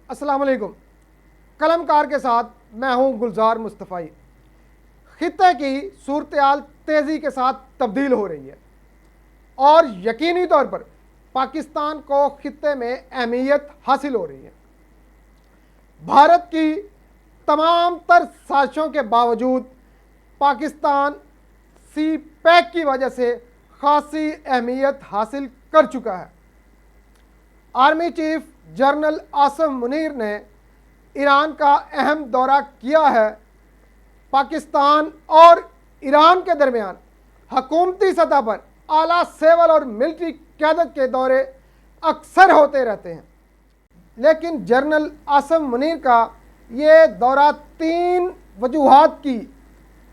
السلام علیکم۔ قلم کار کے ساتھ میں ہوں گلزار مصطفی۔ خطے کی صورتحال تیزی کے ساتھ تبدیل ہو رہی ہے اور یقینی طور پر پاکستان کو خطے میں اہمیت حاصل ہو رہی ہے۔ بھارت کی تمام تر سازشوں کے باوجود پاکستان سی پیک کی وجہ سے خاصی اہمیت حاصل کر چکا ہے۔ Army chief general Asim Munir نے ایران کا اہم دورہ کیا ہے۔ پاکستان اور ایران کے درمیان حکومتی سطح پر اعلیٰ سول اور ملٹری قیادت کے دورے اکثر ہوتے رہتے ہیں، لیکن جنرل عاصم منیر کا یہ دورہ 3 وجوہات کی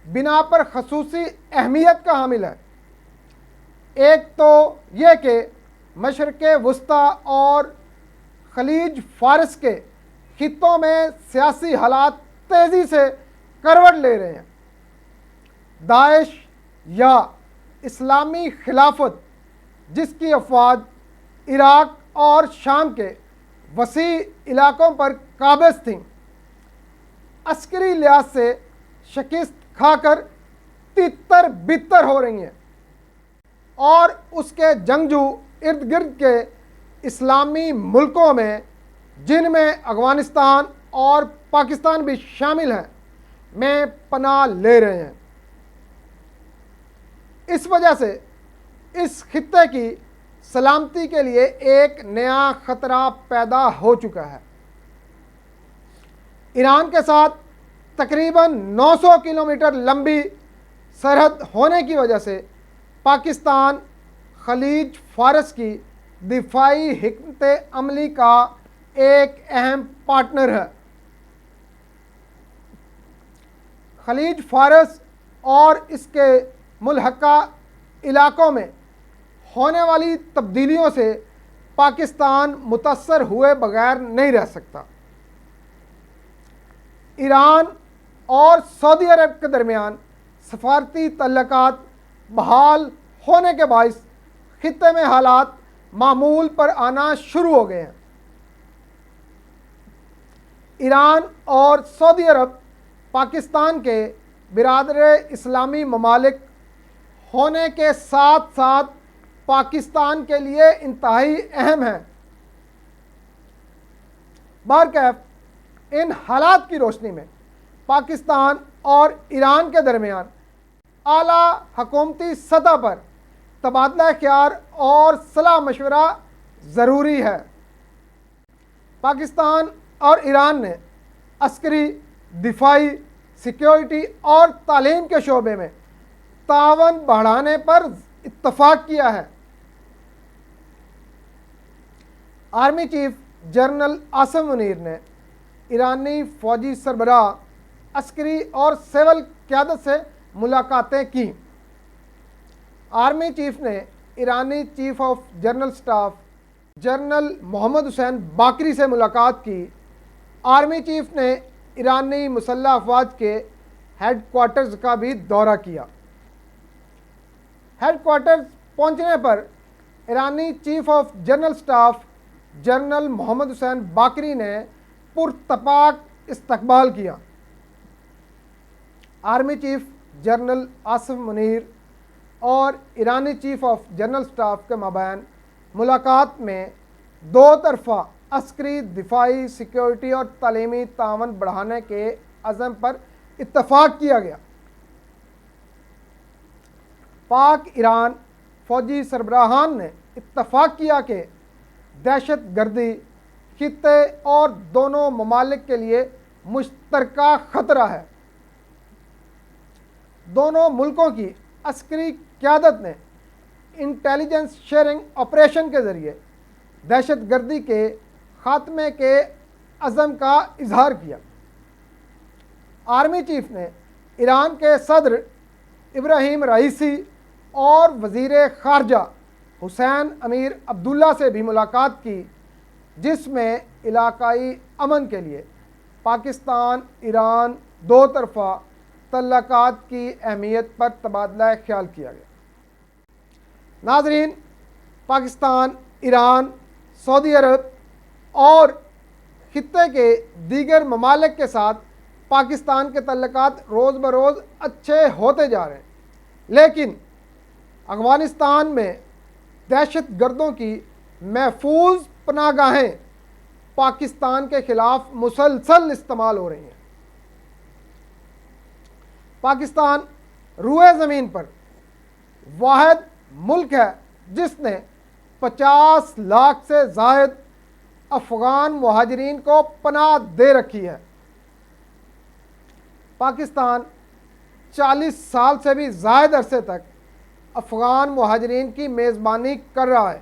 بنا پر خصوصی اہمیت کا حامل ہے۔ ایک تو یہ کہ مشرق وسطی اور خلیج فارس کے خطوں میں سیاسی حالات تیزی سے کروٹ لے رہے ہیں۔ داعش یا اسلامی خلافت، جس کی افواج عراق اور شام کے وسیع علاقوں پر قابض تھیں، عسکری لحاظ سے شکست کھا کر تتر بتر ہو رہی ہیں اور اس کے جنگجو ارد گرد کے اسلامی ملکوں میں، جن میں افغانستان اور پاکستان بھی شامل ہیں، میں پناہ لے رہے ہیں۔ اس وجہ سے اس خطے کی سلامتی کے لیے ایک نیا خطرہ پیدا ہو چکا ہے۔ ایران کے ساتھ تقریباً 900 کلومیٹر لمبی سرحد ہونے کی وجہ سے پاکستان خلیج فارس کی دفاعی حکمت عملی کا ایک اہم پارٹنر ہے۔ خلیج فارس اور اس کے ملحقہ علاقوں میں ہونے والی تبدیلیوں سے پاکستان متاثر ہوئے بغیر نہیں رہ سکتا۔ ایران اور سعودی عرب کے درمیان سفارتی تعلقات بحال ہونے کے باعث خطے میں حالات معمول پر آنا شروع ہو گئے ہیں۔ ایران اور سعودی عرب پاکستان کے برادر اسلامی ممالک ہونے کے ساتھ ساتھ پاکستان کے لیے انتہائی اہم ہیں۔ بہرکیف ان حالات کی روشنی میں پاکستان اور ایران کے درمیان اعلیٰ حکومتی سطح پر تبادلہ خیال اور صلاح مشورہ ضروری ہے۔ پاکستان اور ایران نے عسکری، دفاعی، سیکیورٹی اور تعلیم کے شعبے میں تعاون بڑھانے پر اتفاق کیا ہے۔ Army chief general Asim Munir نے ایرانی فوجی سربراہ، عسکری اور سول قیادت سے ملاقاتیں کیں۔ آرمی چیف نے ایرانی chief of general staff general محمد حسین باقری سے ملاقات کی۔ آرمی چیف نے ایرانی مسلح افواج کے ہیڈ کوارٹرز کا بھی دورہ کیا۔ ہیڈ کوارٹرز پہنچنے پر ایرانی chief of general staff general محمد حسین باقری نے پرتپاک استقبال کیا۔ Army chief general Asim Munir اور ایرانی چیف آف جنرل سٹاف کے مابین ملاقات میں 2 طرفہ عسکری، دفاعی، سیکیورٹی اور تعلیمی تعاون بڑھانے کے عزم پر اتفاق کیا گیا۔ پاک ایران فوجی سربراہان نے اتفاق کیا کہ دہشت گردی خطے اور دونوں ممالک کے لیے مشترکہ خطرہ ہے۔ دونوں ملکوں کی عسکری قیادت نے انٹیلیجنس شیئرنگ آپریشن کے ذریعے دہشت گردی کے خاتمے کے عزم کا اظہار کیا۔ آرمی چیف نے ایران کے صدر ابراہیم رئیسی اور وزیر خارجہ حسین امیر عبداللہ سے بھی ملاقات کی، جس میں علاقائی امن کے لیے پاکستان ایران 2 طرفہ تعلقات کی اہمیت پر تبادلہ خیال کیا گیا۔ ناظرین، پاکستان، ایران، سعودی عرب اور خطے کے دیگر ممالک کے ساتھ پاکستان کے تعلقات روز بروز اچھے ہوتے جا رہے ہیں، لیکن افغانستان میں دہشت گردوں کی محفوظ پناہ گاہیں پاکستان کے خلاف مسلسل استعمال ہو رہی ہیں۔ پاکستان روئے زمین پر واحد ملک ہے جس نے 50 لاکھ سے زائد افغان مہاجرین کو پناہ دے رکھی ہے۔ پاکستان 40 سال سے بھی زائد عرصے تک افغان مہاجرین کی میزبانی کر رہا ہے۔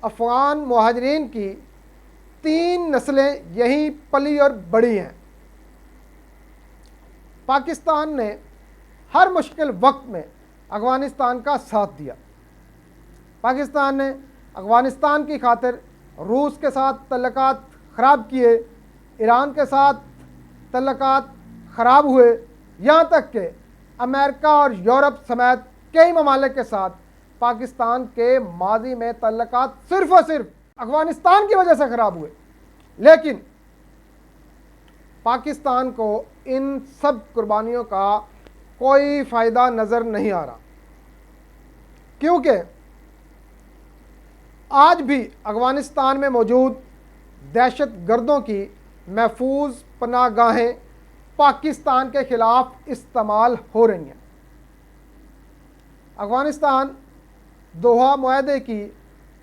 افغان مہاجرین کی 3 نسلیں یہیں پلی اور بڑی ہیں۔ پاکستان نے ہر مشکل وقت میں افغانستان کا ساتھ دیا۔ پاکستان نے افغانستان کی خاطر روس کے ساتھ تعلقات خراب کیے، ایران کے ساتھ تعلقات خراب ہوئے، یہاں تک کہ امریکہ اور یورپ سمیت کئی ممالک کے ساتھ پاکستان کے ماضی میں تعلقات صرف اور صرف افغانستان کی وجہ سے خراب ہوئے۔ لیکن پاکستان کو ان سب قربانیوں کا کوئی فائدہ نظر نہیں آ رہا، کیونکہ آج بھی افغانستان میں موجود دہشت گردوں کی محفوظ پناہ گاہیں پاکستان کے خلاف استعمال ہو رہی ہیں۔ افغانستان دوحہ معاہدے کی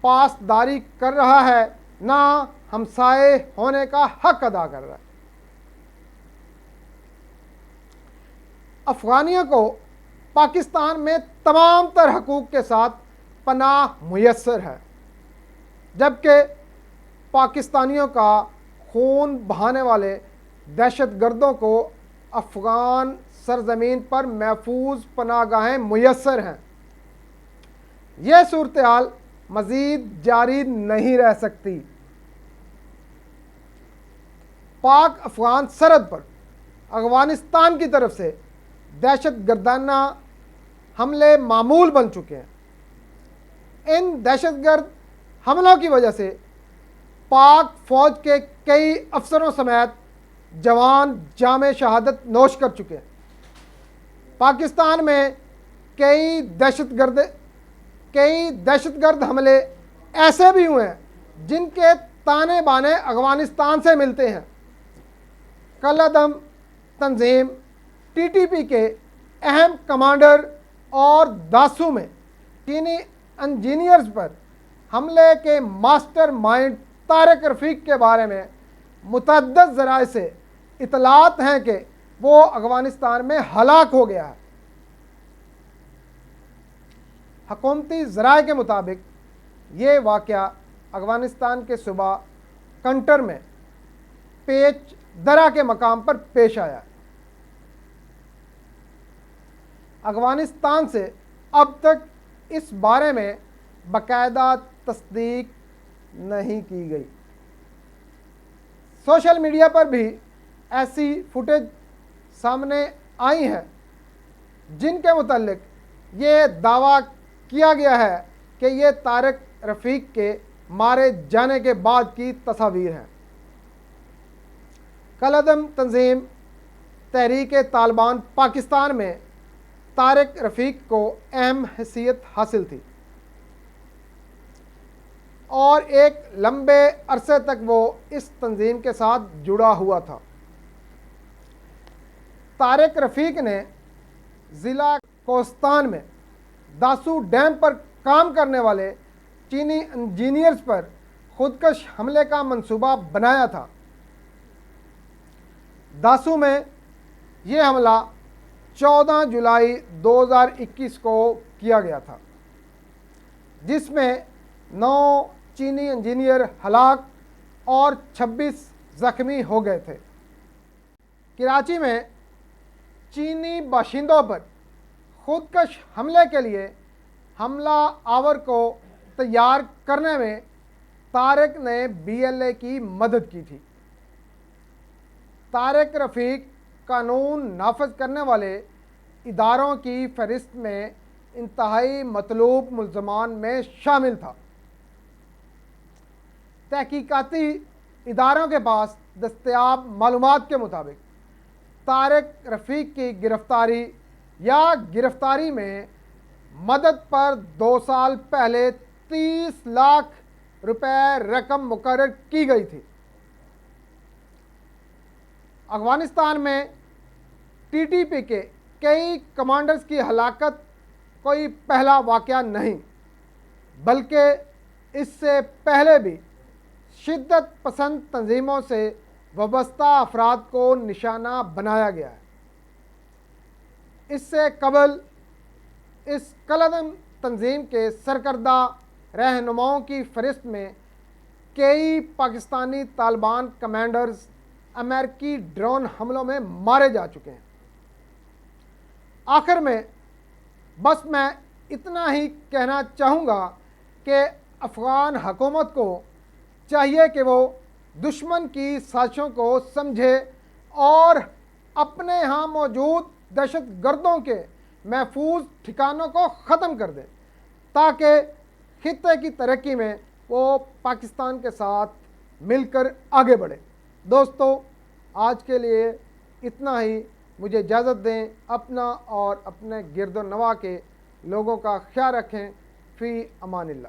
پاسداری کر رہا ہے، نہ ہمسائے ہونے کا حق ادا کر رہا ہے۔ افغانیوں کو پاکستان میں تمام تر حقوق کے ساتھ پناہ میسر ہے، جبکہ پاکستانیوں کا خون بہانے والے دہشت گردوں کو افغان سرزمین پر محفوظ پناہ گاہیں میسر ہیں۔ یہ صورتحال مزید جاری نہیں رہ سکتی۔ پاک افغان سرحد پر افغانستان کی طرف سے دہشت گردانہ حملے معمول بن چکے ہیں۔ ان دہشت گرد حملوں کی وجہ سے پاک فوج کے کئی افسروں سمیت جوان جام شہادت نوش کر چکے ہیں۔ پاکستان میں کئی دہشت گرد حملے ایسے بھی ہوئے ہیں جن کے تانے بانے افغانستان سے ملتے ہیں۔ کالعدم تنظیم TTP کے اہم کمانڈر اور داسو میں چینی انجینئرز پر حملے کے ماسٹر مائنڈ طارق رفیق کے بارے میں متعدد ذرائع سے اطلاعات ہیں کہ وہ افغانستان میں ہلاک ہو گیا ہے۔ حکومتی ذرائع کے مطابق یہ واقعہ افغانستان کے صوبہ کنٹر میں پیچ درا کے مقام پر پیش آیا ہے۔ افغانستان سے اب تک اس بارے میں باقاعدہ تصدیق نہیں کی گئی۔ سوشل میڈیا پر بھی ایسی فوٹیج سامنے آئی ہیں جن کے متعلق یہ دعویٰ کیا گیا ہے کہ یہ طارق رفیق کے مارے جانے کے بعد کی تصاویر ہیں۔ کالعدم تنظیم تحریک طالبان پاکستان میں طارق رفیق کو اہم حیثیت حاصل تھی اور ایک لمبے عرصے تک وہ اس تنظیم کے ساتھ جڑا ہوا تھا۔ طارق رفیق نے ضلع کوستان میں داسو ڈیم پر کام کرنے والے چینی انجینئرز پر خودکش حملے کا منصوبہ بنایا تھا۔ داسو میں یہ حملہ 14 جولائی 2021 کو کیا گیا تھا، جس میں 9 چینی انجینئر ہلاک اور 26 زخمی ہو گئے تھے۔ کراچی میں چینی باشندوں پر خودکش حملے کے لیے حملہ آور کو تیار کرنے میں طارق نے BLA کی مدد کی تھی۔ طارق رفیق قانون نافذ کرنے والے اداروں کی فہرست میں انتہائی مطلوب ملزمان میں شامل تھا۔ تحقیقاتی اداروں کے پاس دستیاب معلومات کے مطابق طارق رفیق کی گرفتاری یا گرفتاری میں مدد پر 2 سال پہلے 30 لاکھ روپے رقم مقرر کی گئی تھی۔ افغانستان میں ٹی ٹی پی کے کئی کمانڈرز کی ہلاکت کوئی پہلا واقعہ نہیں، بلکہ اس سے پہلے بھی شدت پسند تنظیموں سے وابستہ افراد کو نشانہ بنایا گیا ہے۔ اس سے قبل اس کالعدم تنظیم کے سرکردہ رہنماؤں کی فہرست میں کئی پاکستانی طالبان کمانڈرز امریکی ڈرون حملوں میں مارے جا چکے ہیں۔ آخر میں بس میں اتنا ہی کہنا چاہوں گا کہ افغان حکومت کو چاہیے کہ وہ دشمن کی سازشوں کو سمجھے اور اپنے ہاں موجود دہشت گردوں کے محفوظ ٹھکانوں کو ختم کر دے تاکہ خطے کی ترقی میں وہ پاکستان کے ساتھ مل کر آگے بڑھے۔ دوستو، آج کے لیے اتنا ہی۔ مجھے اجازت دیں، اپنا اور اپنے گرد و نواح کے لوگوں کا خیال رکھیں۔ فی امان اللہ۔